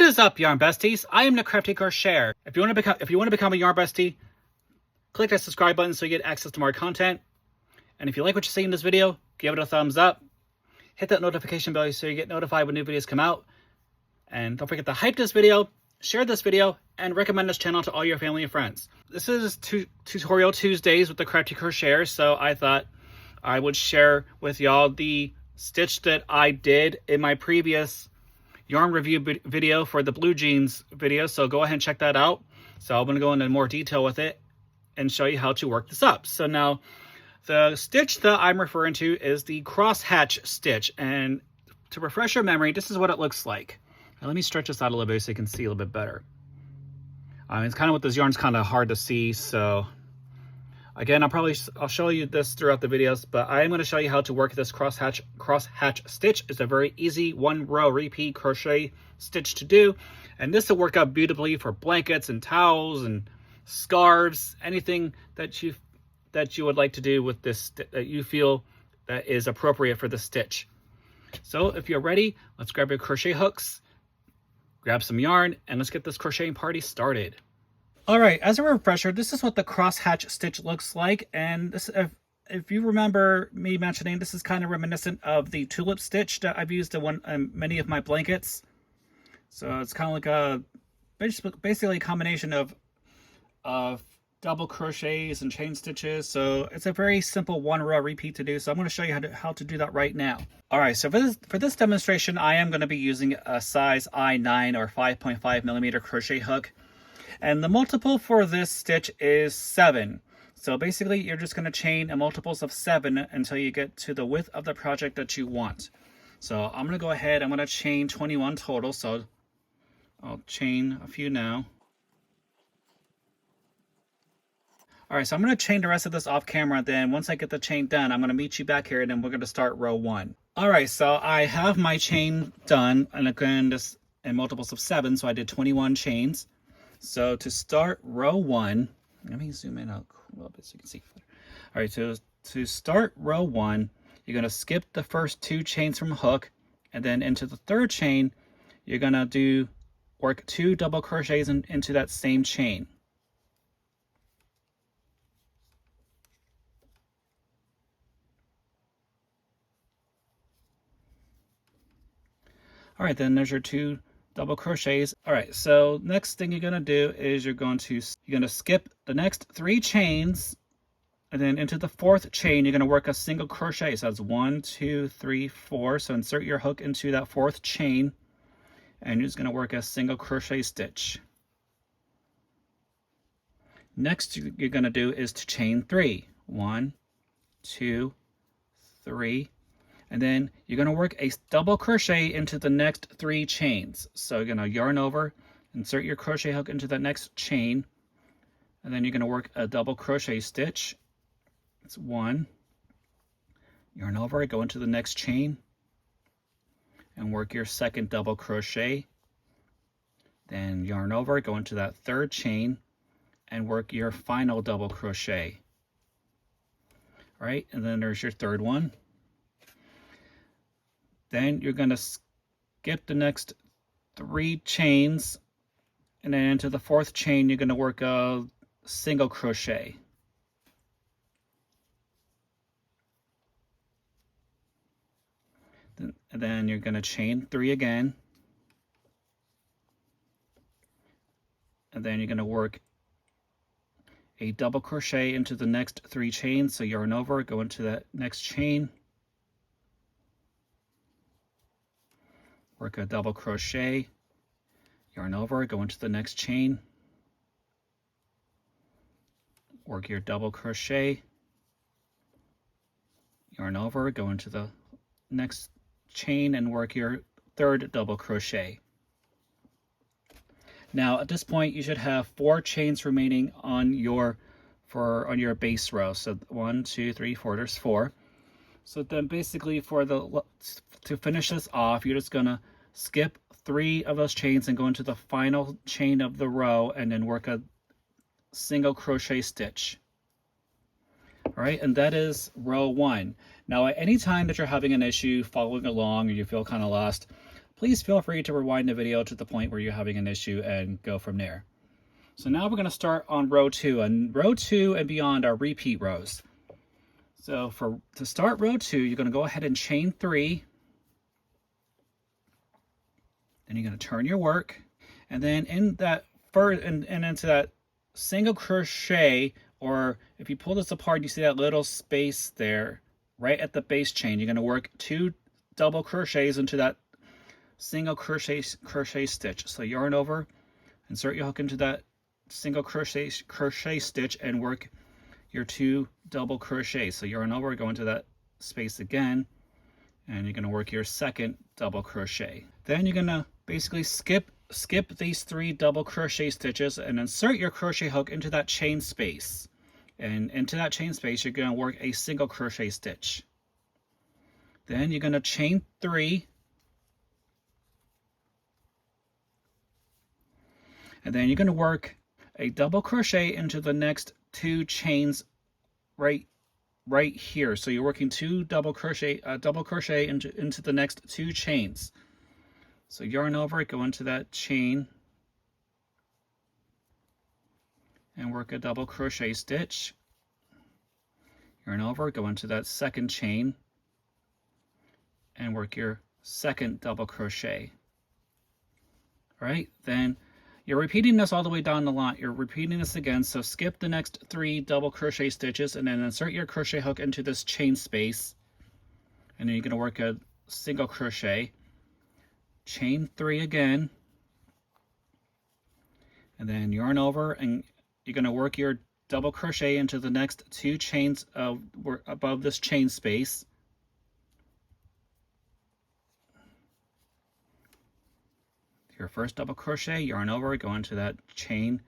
is up, Yarn Besties? I am the Crafty Crocheter. If you want to become a Yarn Bestie, click that subscribe button so you get access to more content. And if you like what you see in this video, give it a thumbs up. Hit that notification bell so you get notified when new videos come out. And don't forget to hype this video, share this video, and recommend this channel to all your family and friends. This is Tutorial Tuesdays with the Crafty Crocheter, so I thought I would share with y'all the stitch that I did in my previous yarn review video for the blue jeans video, so go ahead and check that out. So I'm going to go into more detail with it and show you how to work this up. So now the stitch that I'm referring to is the crosshatch stitch, and to refresh your memory, this is what it looks like. Now, let me stretch this out a little bit so you can see a little bit better. It's kind of with this yarn's kind of hard to see, so again, I'll show you this throughout the videos, but I'm going to show you how to work this crosshatch stitch. It's a very easy 1-row repeat crochet stitch to do, and this will work out beautifully for blankets and towels and scarves, anything that you would like to do with this that you feel that is appropriate for the stitch. So if you're ready, let's grab your crochet hooks, grab some yarn, and let's get this crocheting party started. All right, as a refresher, this is what the crosshatch stitch looks like, and this, if you remember me mentioning, this is kind of reminiscent of the tulip stitch that I've used in many of my blankets. So it's kind of like a basically a combination of double crochets and chain stitches. So it's a very simple 1-row repeat to do. So I'm going to show you how to do that right now. All right, so for this demonstration, I am going to be using a size I9 or 5.5 millimeter crochet hook. And the multiple for this stitch is 7. So basically, you're just going to chain a multiples of 7 until you get to the width of the project that you want. So I'm going to go ahead, I'm going to chain 21 total. So I'll chain a few now. All right, so I'm going to chain the rest of this off camera. Then once I get the chain done, I'm going to meet you back here, and then we're going to start row 1. All right, so I have my chain done, and again, this in multiples of 7, so I did 21 chains. So to start row 1, let me zoom in a little bit so you can see. All right, so to start row 1, you're going to skip the first 2 chains from hook, and then into the 3rd chain, you're going to work 2 double crochets into that same chain. All right, then there's your 2 double crochets. All right, so next thing you're going to do is you're going to skip the next 3 chains, and then into the 4th chain you're going to work a single crochet. So that's 1, 2, 3, 4. So insert your hook into that 4th chain, and you're just going to work a single crochet stitch. Next you're going to do is to chain 3. 1, 2, 3. And then you're going to work a double crochet into the next 3 chains. So you're going to yarn over, insert your crochet hook into the next chain, and then you're going to work a double crochet stitch. It's 1. Yarn over, go into the next chain, and work your 2nd double crochet. Then yarn over, go into that 3rd chain, and work your final double crochet. All right, and then there's your 3rd one. Then you're going to skip the next 3 chains, and then into the 4th chain you're going to work a single crochet. And then you're going to chain 3 again, and then you're going to work a double crochet into the next 3 chains. So yarn over, go into that next chain, work a double crochet, yarn over, go into the next chain, work your double crochet, yarn over, go into the next chain, and work your 3rd double crochet. Now at this point you should have 4 chains remaining on your base row. So 1, 2, 3, 4, there's 4. So then basically to finish this off, you're just gonna skip 3 of those chains and go into the final chain of the row, and then work a single crochet stitch. All right, and that is row 1. Now, at any time that you're having an issue following along or you feel kind of lost, please feel free to rewind the video to the point where you're having an issue and go from there. So now we're going to start on row 2, and row 2 and beyond are repeat rows. So to start row 2, you're going to go ahead and chain 3. Then you're going to turn your work, and then in that and into that single crochet, or if you pull this apart, you see that little space there right at the base chain. You're going to work 2 double crochets into that single crochet stitch. So yarn over, insert your hook into that single crochet stitch, and work your 2 double crochets. So yarn over, go into that space again, and you're going to work your second double crochet. Then you're going to basically skip these 3 double crochet stitches and insert your crochet hook into that chain space. And into that chain space, you're going to work a single crochet stitch. Then you're going to chain 3. And then you're going to work a double crochet into the next 2 chains right here. So you're working 2 double crochet into the next 2 chains. So yarn over it, go into that chain and work a double crochet stitch. Yarn over, go into that second chain and work your second double crochet. All right, then you're repeating this all the way down the line. You're repeating this again, so skip the next 3 double crochet stitches and then insert your crochet hook into this chain space. And then you're going to work a single crochet. Chain 3 again, and then yarn over, and you're going to work your double crochet into the next 2 chains above this chain space. Your first double crochet, yarn over, go into that chain,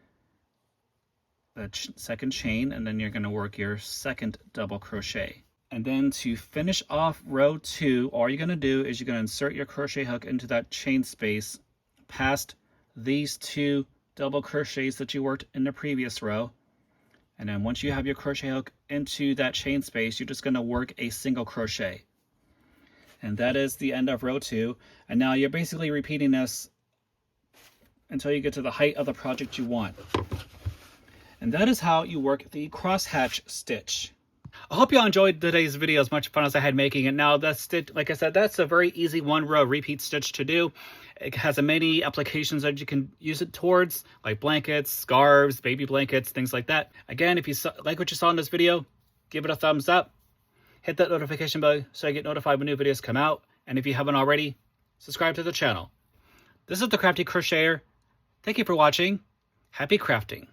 second chain, and then you're going to work your second double crochet. And then to finish off row 2, all you're going to do is you're going to insert your crochet hook into that chain space past these 2 double crochets that you worked in the previous row. And then once you have your crochet hook into that chain space, you're just going to work a single crochet. And that is the end of row 2. And now you're basically repeating this until you get to the height of the project you want. And that is how you work the crosshatch stitch. I hope you all enjoyed today's video as much fun as I had making it. Now that stitch, like I said, that's a very easy 1-row repeat stitch to do. It has many applications that you can use it towards, like blankets, scarves, baby blankets, things like that. Again, if you like what you saw in this video, give it a thumbs up. Hit that notification bell so you get notified when new videos come out. And if you haven't already, subscribe to the channel. This is the Crafty Crocheter. Thank you for watching. Happy crafting.